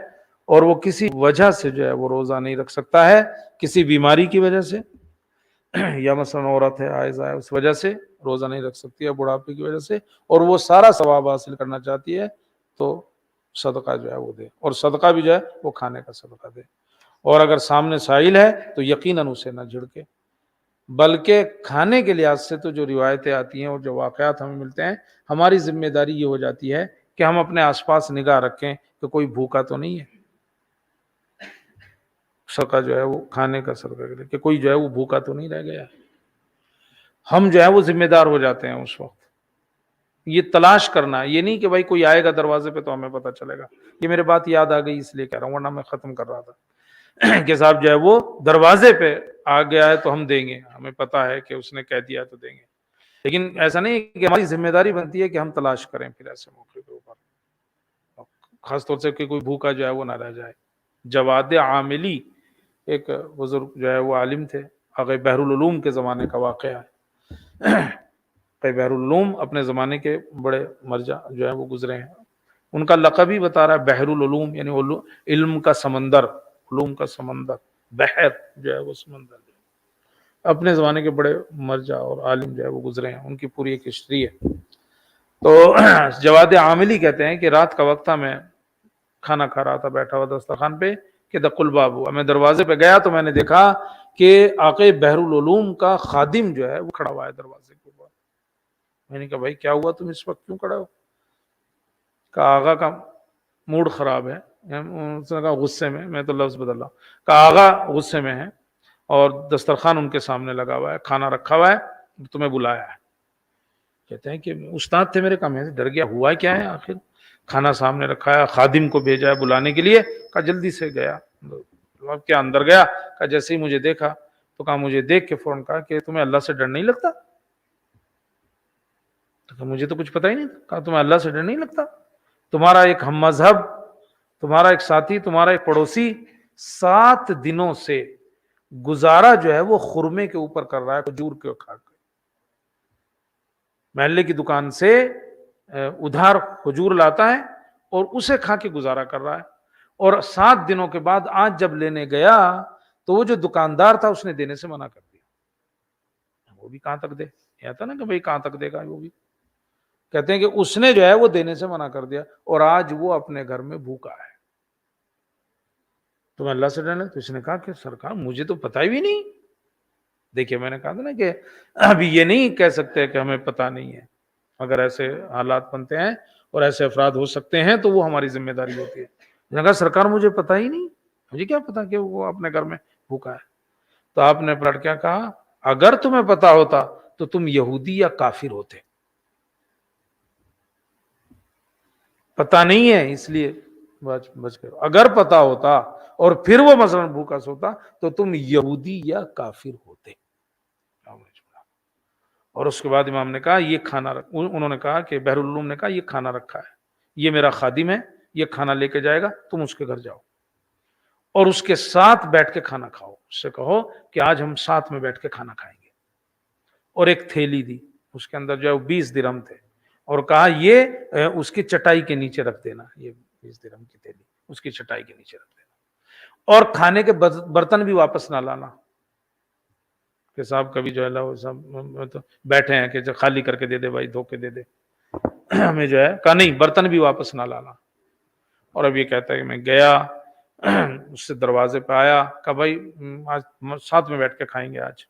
B: اور وہ کسی وجہ سے جو ہے وہ روزہ نہیں رکھ سکتا ہے، کسی بیماری کی وجہ سے، یا مثلا عورت ہے حائض ہے اس وجہ سے روزہ نہیں رکھ سکتی ہے، بڑھاپے کی وجہ سے، اور وہ سارا ثواب حاصل کرنا چاہتی ہے، تو صدقہ جو ہے وہ دے، اور صدقہ بھی جو ہے وہ کھانے کا صدقہ دے، اور اگر سامنے سائل ہے تو یقیناً اسے نہ جھڑکے، بلکہ کھانے کے لحاظ سے تو جو روایتیں آتی ہیں اور جو واقعات ہمیں ملتے ہیں، ہماری ذمہ داری یہ ہو جاتی ہے کہ ہم اپنے آس پاس نگاہ رکھیں کہ کوئی بھوکا تو نہیں ہے، صدقہ جو ہے وہ کھانے کا صدقہ کرے کہ کوئی جو ہے وہ بھوکا تو نہیں رہ گیا، ہم جو ہے وہ ذمہ دار ہو جاتے ہیں اس وقت، یہ تلاش کرنا، یہ نہیں کہ بھائی کوئی آئے گا دروازے پہ تو ہمیں پتہ چلے گا، یہ میرے بات یاد آ گئی اس لیے کہہ رہا ہوں، ورنہ میں ختم کر رہا تھا کہ صاحب جو ہے وہ دروازے پہ آ گیا ہے تو ہم دیں گے، ہمیں پتہ ہے کہ اس نے کہہ دیا تو دیں گے، لیکن ایسا نہیں کہ ہماری ذمہ داری بنتی ہے کہ ہم تلاش کریں پھر ایسے موقع کے اوپر، خاص طور سے کہ کوئی بھوکا جو ہے وہ نہ رہ جائے۔ جواد عاملی ایک بزرگ جو ہے وہ عالم تھے، آغا بحر العلوم کے زمانے کا واقعہ ہے، بحر العلوم اپنے زمانے کے بڑے مرجع جو ہے وہ گزرے ہیں، ان کا لقب ہی بتا رہا ہے بحر العلوم، یعنی علم کا سمندر، علوم کا سمندر، بحر جو ہے وہ سمندر، اپنے زمانے کے بڑے مرجع اور عالم جو ہے وہ گزرے ہیں، ان کی پوری ایک ہسٹری ہے۔ تو جواد عاملی کہتے ہیں کہ رات کا وقت تھا، میں کھانا کھا رہا تھا بیٹھا ہوا دسترخوان پہ کہ دق الباب ہوا، میں دروازے پہ گیا تو میں نے دیکھا کہ آقا بحر العلوم کا خادم جو ہے وہ کھڑا ہوا ہے دروازے کے اوپر۔ میں نے کہا بھائی کیا ہوا، تم اس وقت کیوں کھڑا ہو؟ کہا آغا کا موڈ خراب ہے۔ اس نے کہا غصے میں تو لفظ بدل رہا ہوں، کہا آغا غصے میں ہے اور دسترخوان ان کے سامنے لگا ہوا ہے، کھانا رکھا ہوا ہے، تمہیں بلایا ہے۔ کہتے ہیں کہ استاد تھے میرے، کام ہے ڈر گیا، ہوا کیا ہے آخر؟ کھانا سامنے رکھا ہے، خادم کو بھیجا ہے بلانے کے لیے، کہا جلدی سے گیا، اب کیا اندر گیا، کہا جیسے ہی مجھے دیکھا تو کہا مجھے دیکھ کے فوراً کہا کہ تمہیں اللہ سے ڈر نہیں لگتا؟ تو کہا مجھے تو کچھ پتہ ہی نہیں تھا۔ کہا تمہیں اللہ سے ڈر نہیں لگتا؟ تمہارا ایک ہم مذہب، تمہارا ایک ساتھی، تمہارا ایک پڑوسی 7 دنوں سے گزارا جو ہے وہ خرمے کے اوپر کر رہا ہے، کھجور کے کھا کے، محلے کی دکان سے ادھار کھجور لاتا ہے اور اسے کھا کے گزارا کر رہا ہے، اور 7 دنوں کے بعد آج جب لینے گیا تو وہ جو دکاندار تھا اس نے دینے سے منع کر دیا۔ وہ بھی کہاں تک دے، یہ تھا نا کہ بھائی کہاں تک دے گا، وہ بھی کہتے ہیں کہ اس نے جو ہے وہ دینے سے منع کر دیا اور آج وہ اپنے گھر میں بھوکا ہے۔ تم اللہ سے ڈرنا؟ تو اس نے کہا کہ سرکار مجھے تو پتہ ہی نہیں۔ دیکھیے میں نے کہا تھا نا کہ ابھی یہ نہیں کہہ سکتے کہ ہمیں پتہ نہیں ہے، اگر ایسے حالات بنتے ہیں اور ایسے افراد ہو سکتے ہیں تو وہ ہماری ذمہ داری ہوتی ہے۔ اس نے کہا سرکار مجھے پتہ ہی نہیں، مجھے کیا پتا کہ وہ اپنے گھر میں بھوکا ہے۔ تو آپ نے پلٹ کیا کہا، اگر تمہیں پتا ہوتا تو تم یہودی یا کافر ہوتے، پتا نہیں ہے اس لیے بچ گئے۔ اگر پتا ہوتا اور پھر وہ مثلا بھوکا سوتا تو تم یہودی یا کافر ہوتے۔ اور اس کے بعد امام نے کہا یہ کھانا انہوں نے کہا کہ بحر العلوم نے کہا یہ کھانا رکھا ہے، یہ میرا خادم ہے، یہ کھانا لے کے جائے گا، تم اس کے گھر جاؤ اور اس کے ساتھ بیٹھ کے کھانا کھاؤ، اس سے کہو کہ آج ہم ساتھ میں بیٹھ کے کھانا کھائیں گے۔ اور ایک تھیلی دی، اس کے اندر جو ہے وہ 20 درہم تھے، اور کہا یہ اس کی چٹائی کے نیچے رکھ دینا، یہ 20 درہم کی تھیلی اس کی چٹائی کے نیچے رکھ دینا، اور کھانے کے برتن بھی واپس نہ لانا کہ صاحب کبھی جو ہے صاحب تو بیٹھے ہیں کہ جو خالی کر کے دے دے بھائی، دھو کے دے دے ہمیں جو ہے، کہا نہیں برتن بھی واپس نہ لانا۔ اور اب یہ کہتا ہے کہ میں گیا اس سے دروازے پہ آیا، کہا بھائی آج ساتھ میں بیٹھ کے کھائیں گے آج۔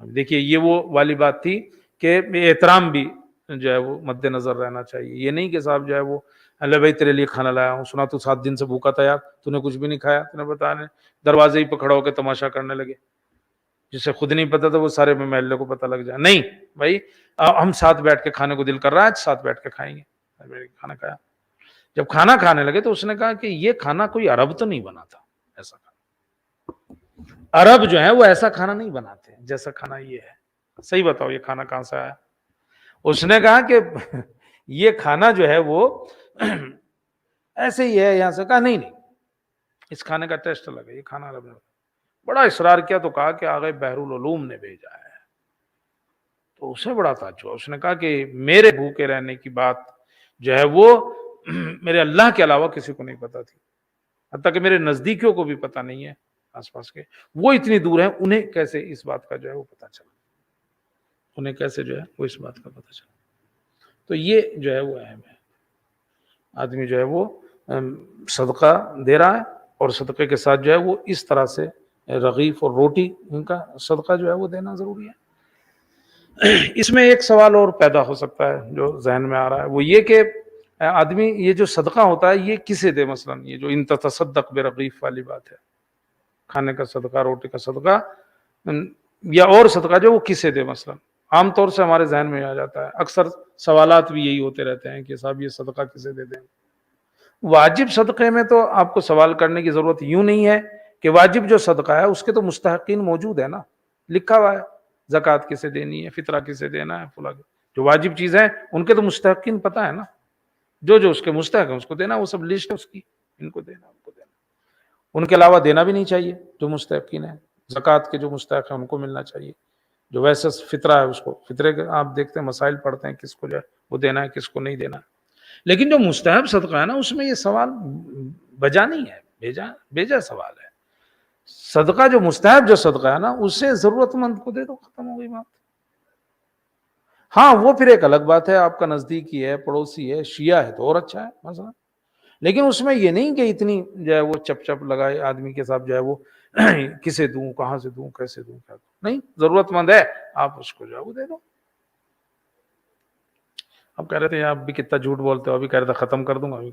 B: دیکھیے یہ وہ والی بات تھی کہ احترام بھی جو ہے وہ مد نظر رہنا چاہیے، یہ نہیں کہ صاحب جو ہے وہ اللہ بھائی تیرے لیے کھانا لایا ہوں، سنا تو 7 دن سے بھوکا تھا یار، تو نے کچھ بھی نہیں کھایا، تو نے بتا نہیں، دروازے ہی پہ کھڑا ہو کے تماشا کرنے لگے، جسے خود نہیں پتا تھا وہ سارے محلے کو پتہ لگ جائے۔ نہیں بھائی ہم ساتھ بیٹھ کے کھانے کو دل کر رہا ہے، ساتھ بیٹھ کے کھائیں گے۔ کھانا کھایا، جب کھانا کھانے لگے تو اس نے کہا کہ یہ کھانا کوئی عرب تو نہیں بنا تھا، ایسا کھانا عرب جو ہے وہ ایسا کھانا نہیں بناتے جیسا کھانا یہ ہے، صحیح بتاؤ یہ کھانا کہاں سے آیا؟ اس نے کہا کہ یہ کھانا جو ہے وہ ایسے ہی ہے یہاں سے۔ کہا نہیں اس کھانے کا ٹیسٹ الگ ہے، یہ کھانا عرب نے بڑا اصرار کیا تو کہا کہ آگے بحر العلوم نے بھیجا ہے، تو اسے بڑا تعجب، اس نے کہا کہ میرے بھوکے رہنے کی بات جو ہے وہ میرے اللہ کے علاوہ کسی کو نہیں پتا تھی، حتیٰ کہ میرے نزدیکیوں کو بھی پتا نہیں ہے، آس پاس کے وہ اتنی دور ہیں، انہیں کیسے اس بات کا جو ہے وہ پتا چلا، انہیں کیسے جو ہے وہ اس بات کا پتا چلا۔ تو یہ جو ہے وہ اہم ہے، آدمی جو ہے وہ صدقہ دے رہا ہے اور صدقے کے ساتھ جو ہے وہ اس طرح سے رغیف اور روٹی ان کا صدقہ جو ہے وہ دینا ضروری ہے۔ اس میں ایک سوال اور پیدا ہو سکتا ہے جو ذہن میں آ رہا ہے، وہ یہ کہ آدمی یہ جو صدقہ ہوتا ہے یہ کسے دے؟ مثلا یہ جو ان تصدق برغیف والی بات ہے، کھانے کا صدقہ، روٹی کا صدقہ یا اور صدقہ جو وہ کسے دے؟ مثلا عام طور سے ہمارے ذہن میں آ جاتا ہے، اکثر سوالات بھی یہی ہوتے رہتے ہیں کہ صاحب یہ صدقہ کسے دے دیں۔ واجب صدقے میں تو آپ کو سوال کرنے کی ضرورت یوں نہیں ہے کہ واجب جو صدقہ ہے اس کے تو مستحقین موجود ہے نا، لکھا ہوا ہے زکوٰۃ کسے دینی ہے، فطرہ کسے دینا ہے، فلاں جو واجب چیزیں ہیں ان کے تو مستحقین پتہ ہے نا، جو اس کے مستحق ہیں اس کو دینا، وہ سب لسٹ ہے اس کی، ان کو دینا ان کو دینا، ان کے علاوہ دینا بھی نہیں چاہیے۔ جو مستحقین ہیں زکوٰۃ کے جو مستحق ہیں ان کو ملنا چاہیے، جو ویسے فطرہ ہے اس کو، فطرے کے آپ دیکھتے ہیں مسائل پڑھتے ہیں کس کو جو ہے وہ دینا ہے کس کو نہیں دینا ہے، لیکن جو مستحب صدقہ ہے نا اس میں یہ سوال بجا نہیں ہے، بیجا سوال ہے۔ صدقہ جو مستحب جو صدقہ ہے نا اسے ضرورت مند کو دے دو، ختم ہو گئی بات۔ ہاں وہ پھر ایک الگ بات ہے، آپ کا نزدیکی ہے، پڑوسی ہے، شیعہ ہے تو اور اچھا ہے مثلا، لیکن اس میں یہ نہیں کہ اتنی جو ہے وہ چپ چپ لگائے آدمی کے ساتھ جو ہے وہ کسے دوں، کہاں سے دوں، کیسے دوں، کیا دوں، نہیں، ضرورت مند ہے آپ اس کو جو ہے وہ دے دو۔ اب کہہ رہے تھے آپ بھی کتنا جھوٹ بولتے ہو، ابھی کہہ رہے تھے ختم کر دوں گا، ابھی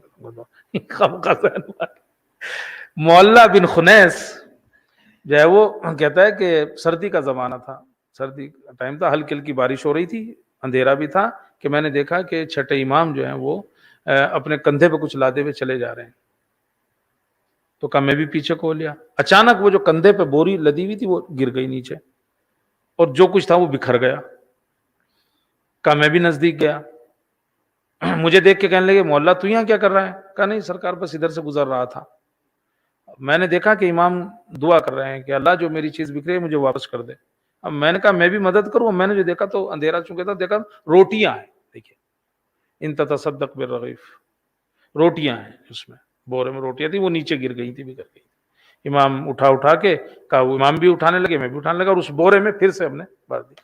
B: ختم کر دوں گا۔ معلہ بن خنیس جو ہے وہ کہتا ہے کہ سردی کا زمانہ تھا، سردی کا ٹائم تھا، ہلکی ہلکی بارش ہو رہی تھی، اندھیرا بھی تھا، کہ میں نے دیکھا کہ چھٹے امام جو ہیں وہ اپنے کندھے پہ کچھ لادے ہوئے چلے جا رہے ہیں، تو کہا میں بھی پیچھے کو لیا، اچانک وہ جو کندھے پہ بوری لدی ہوئی تھی وہ گر گئی نیچے، اور جو کچھ تھا وہ بکھر گیا۔ کہا میں بھی نزدیک گیا، مجھے دیکھ کے کہنے لگے مولا تو یہاں کیا کر رہا ہے؟ کہا نہیں سرکار بس ادھر سے گزر رہا تھا، میں نے دیکھا کہ امام دعا کر رہے ہیں کہ اللہ جو میری چیز بکھری ہے مجھے واپس کر دے۔ اب میں نے کہا میں بھی مدد کروں، میں نے جو دیکھا تو اندھیرا چونکہ تھا، دیکھا روٹیاں ہیں، دیکھیے ان تتصدق بالرغیف، روٹیاں ہیں، اس میں بورے میں روٹیاں تھی، وہ نیچے گر گئی تھی، بکھر گئی تھی۔ امام اٹھا کے کہا، وہ امام بھی اٹھانے لگے، میں بھی اٹھانے لگا، اور اس بورے میں پھر سے ہم نے بھر دی،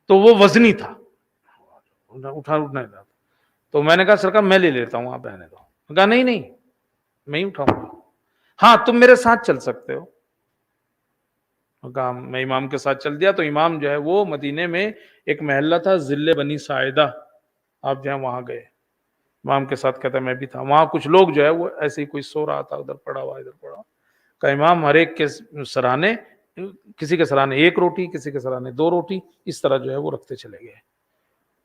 B: تو وہ وزنی تھا، اٹھنے لگا، تو میں نے کہا سرکار میں لے لیتا ہوں، آپ رہنے دو۔ کہا نہیں نہیں میں ہی اٹھاؤں گا، ہاں تم میرے ساتھ چل سکتے ہو۔ کہا میں امام کے ساتھ چل دیا، تو امام جو ہے وہ مدینے میں ایک محلہ تھا ذل بنی ساعدہ، آپ جو ہے وہاں گئے، امام کے ساتھ کہتا ہے میں بھی تھا وہاں، کچھ لوگ جو ہے وہ ایسے ہی کوئی سو رہا تھا، ادھر پڑا ہوا ادھر پڑا، کہ امام ہر ایک کے سرانے، کسی کے سرانے ایک روٹی، کسی کے سرانے دو روٹی، اس طرح جو ہے وہ رکھتے چلے گئے،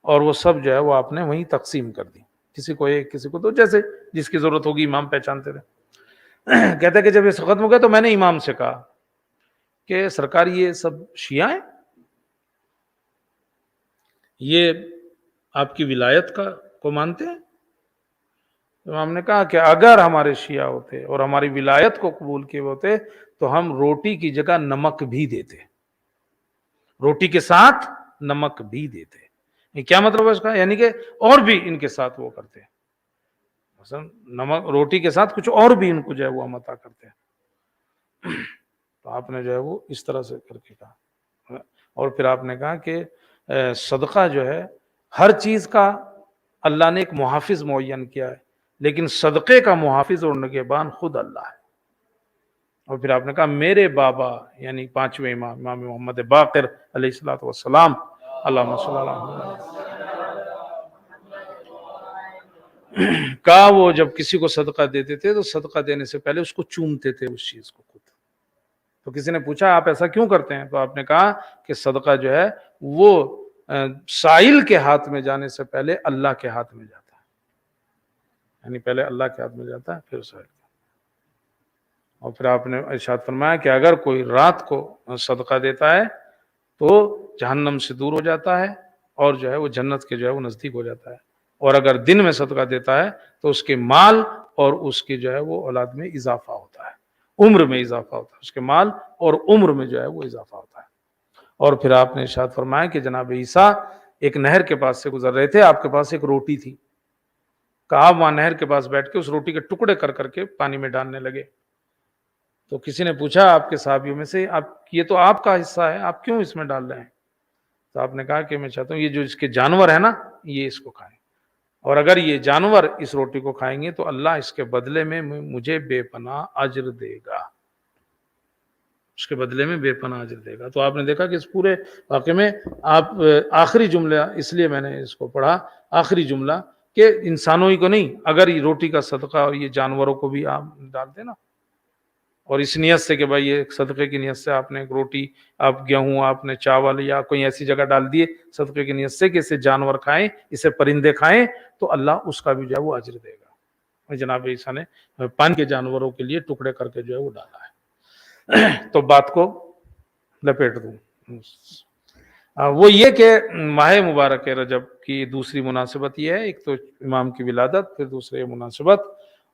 B: اور وہ سب جو ہے وہ آپ نے وہیں تقسیم کر دی، کسی کو ایک، کسی کو دو، جیسے جس کی ضرورت ہوگی، امام پہچانتے تھے۔ کہتا ہے کہ جب یہ ختم ہو گیا تو میں نے امام سے کہا کہ سرکار یہ سب شیعہ ہیں، یہ آپ کی ولایت کو مانتے ہیں؟ امام نے کہا کہ اگر ہمارے شیعہ ہوتے اور ہماری ولایت کو قبول کیے ہوتے تو ہم روٹی کی جگہ نمک بھی دیتے، روٹی کے ساتھ نمک بھی دیتے۔ یہ کیا مطلب ہے اس کا؟ یعنی کہ اور بھی ان کے ساتھ وہ کرتے ہیں، مثلا نمک روٹی کے ساتھ کچھ اور بھی ان کو جو ہے وہ ہم عطا کرتے ہیں۔ تو آپ نے جو ہے وہ اس طرح سے کر کے کہا، اور پھر آپ نے کہا کہ صدقہ جو ہے ہر چیز کا اللہ نے ایک محافظ معین کیا ہے، لیکن صدقے کا محافظ اور نگہبان خود اللہ ہے۔ اور پھر آپ نے کہا میرے بابا یعنی پانچویں امام، امام محمد باقر علیہ الصلوۃ والسلام، اللہم صلی اللہ علیہ وسلم، کہا وہ جب کسی کو صدقہ دیتے تھے تو صدقہ دینے سے پہلے اس کو چومتے تھے، اس چیز کو خود۔ تو کسی نے پوچھا آپ ایسا کیوں کرتے ہیں؟ تو آپ نے کہا کہ صدقہ جو ہے وہ سائل کے ہاتھ میں جانے سے پہلے اللہ کے ہاتھ میں جاتا ہے، یعنی پہلے اللہ کے ہاتھ میں جاتا ہے پھر سائل۔ اور پھر آپ نے ارشاد فرمایا کہ اگر کوئی رات کو صدقہ دیتا ہے تو جہنم سے دور ہو جاتا ہے، اور جو ہے وہ جنت کے جو ہے وہ نزدیک ہو جاتا ہے، اور اگر دن میں صدقہ دیتا ہے تو اس کے مال اور اس کی جو ہے وہ اولاد میں اضافہ ہوتا ہے، عمر میں اضافہ ہوتا ہے، اس کے مال اور عمر میں جو ہے وہ اضافہ ہوتا ہے۔ اور پھر آپ نے ارشاد فرمایا کہ جناب عیسیٰ ایک نہر کے پاس سے گزر رہے تھے، آپ کے پاس ایک روٹی تھی، کہا آپ وہاں نہر کے پاس بیٹھ کے اس روٹی کے ٹکڑے کر کر کے پانی میں ڈالنے لگے۔ تو کسی نے پوچھا آپ کے صحابیوں میں سے، یہ تو آپ کا حصہ ہے، آپ کیوں اس میں ڈال رہے ہیں؟ تو آپ نے کہا کہ میں چاہتا ہوں یہ جو اس کے جانور ہیں نا یہ اس کو کھائیں، اور اگر یہ جانور اس روٹی کو کھائیں گے تو اللہ اس کے بدلے میں مجھے بے پناہ اجر دے گا، اس کے بدلے میں بے پناہ اجر دے گا۔ تو آپ نے دیکھا کہ اس پورے واقعے میں آپ آخری جملہ، اس لیے میں نے اس کو پڑھا آخری جملہ، کہ انسانوں ہی کو نہیں، اگر یہ روٹی کا صدقہ اور یہ جانوروں کو بھی آپ ڈالتے نا، اور اس نیت سے کہ بھائی یہ صدقے کی نیت سے آپ نے ایک روٹی، آپ گیہوں، آپ نے چاول یا کوئی ایسی جگہ ڈال دیے صدقے کی نیت سے کہ اسے جانور کھائیں، اسے پرندے کھائیں، تو اللہ اس کا بھی جو ہے وہ اجر دے گا۔ جناب عیسیٰ نے پانی کے جانوروں کے لیے ٹکڑے کر کے جو ہے وہ ڈالا ہے۔ تو بات کو لپیٹ دوں، وہ یہ کہ ماہ مبارک رجب کی دوسری مناسبت یہ ہے، ایک تو امام کی ولادت، پھر دوسرے مناسبت،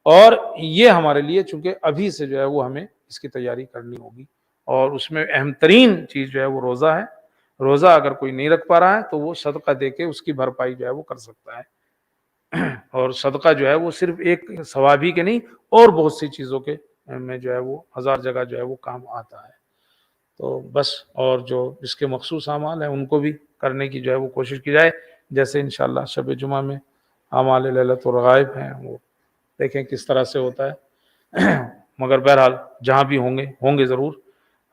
B: اور یہ ہمارے لیے چونکہ ابھی سے جو ہے وہ ہمیں اس کی تیاری کرنی ہوگی، اور اس میں اہم ترین چیز جو ہے وہ روزہ ہے۔ روزہ اگر کوئی نہیں رکھ پا رہا ہے تو وہ صدقہ دے کے اس کی بھرپائی جو ہے وہ کر سکتا ہے، اور صدقہ جو ہے وہ صرف ایک ثوابی کے نہیں، اور بہت سی چیزوں کے میں جو ہے وہ ہزار جگہ جو ہے وہ کام آتا ہے۔ تو بس، اور جو اس کے مخصوص اعمال ہیں ان کو بھی کرنے کی جو ہے وہ کوشش کی جائے، جیسے انشاءاللہ شب جمعہ میں اعمال لیلۃ الرغائب ہیں وہ دیکھیں کس طرح سے ہوتا ہے مگر بہرحال جہاں بھی ہوں گے ضرور.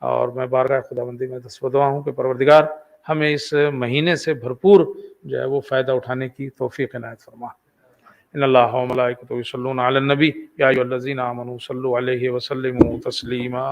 B: اور میں بارگاہ خداوندی میں دست دعا ہوں کہ پروردگار ہمیں اس مہینے سے بھرپور جو ہے وہ فائدہ اٹھانے کی توفیق عنایت فرما. ان اللہ و ملائکتہ یصلون علی النبی یا ایھا الذین آمنوا صلوا علیہ وسلموا تسلیما.